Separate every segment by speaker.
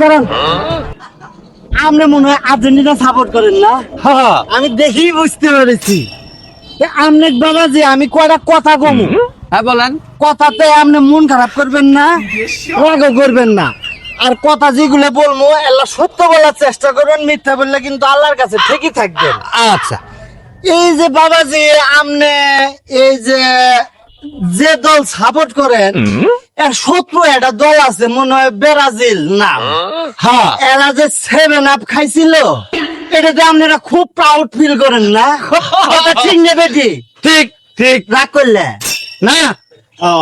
Speaker 1: কারণ আপনি মনে হয় আর্জেন্টিনা সাপোর্ট করেন না?
Speaker 2: হ্যাঁ
Speaker 1: আমি দেখি বুঝতে পেরেছি। আপনি বাবা যে আমি কয়টা কথা কমু,
Speaker 2: হ্যাঁ বলেন।
Speaker 1: কথাতে আপনি মন খারাপ করবেন না, রাগও করবেন না। আর কথা যেগুলো বলবো এলা সত্য বলার চেষ্টা করবেন, মিথ্যা বললে কিন্তু আল্লাহর কাছে ঠিকই থাকবেন।
Speaker 2: আচ্ছা
Speaker 1: এই যে বাবাজি আপনি এই যে যে দল সাপোর্ট করেন এর শত্রু একটা দল আছে মনে হয় ব্রাজিল নাম।
Speaker 2: হ্যাঁ
Speaker 1: এরা যে 7 আপ খাইছিল এটাতে আপনারা খুব প্রাউড ফিল করেন না? কথা ঠিক নেবে কি?
Speaker 2: ঠিক ঠিক
Speaker 1: রাগ করলে
Speaker 2: না
Speaker 1: ও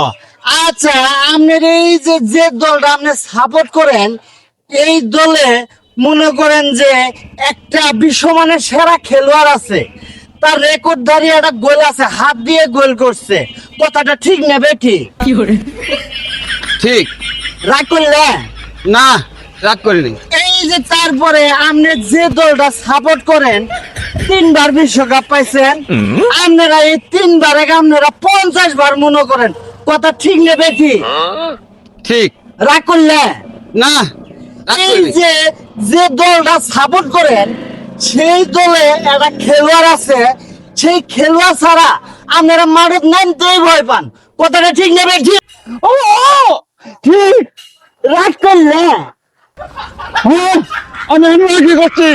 Speaker 1: আচ্ছা, আপনার এই যে যে দলটা আপনি সাপোর্ট করেন এই দলে মনে করেন যে একটা বিশ্বমানের সেরা খেলোয়াড় আছে, তার রেকর্ডধারী একটা গোল আছে, হাত দিয়ে গোল করছে। কথাটা ঠিক নেবে কি?
Speaker 2: ঠিক
Speaker 1: রাগ করলে
Speaker 2: না রাগ করিনি।
Speaker 1: এই যে তারপরে আপনি যে দলটা সাপোর্ট করেন 3 বার বিশ্বকাপ পাইছেন, আপনারা এই 3 বারে আপনারা 50 বার মনে করেন। কথা ঠিক নেবে কি?
Speaker 2: ঠিক
Speaker 1: রাগ করলে
Speaker 2: না রাগ
Speaker 1: এই
Speaker 2: করিনি।
Speaker 1: যে যে দলটা সাপোর্ট করেন সেই দলে একটা খেলোয়াড় আছে, সেই খেলোয়াড় ছাড়া আপনারা মাঠে নামতেই ভয় পান। কথাটা ঠিক নেবে ঠিক? ও ঠিক। রাগ করলে
Speaker 2: হ্যাঁ, আমি কি করছি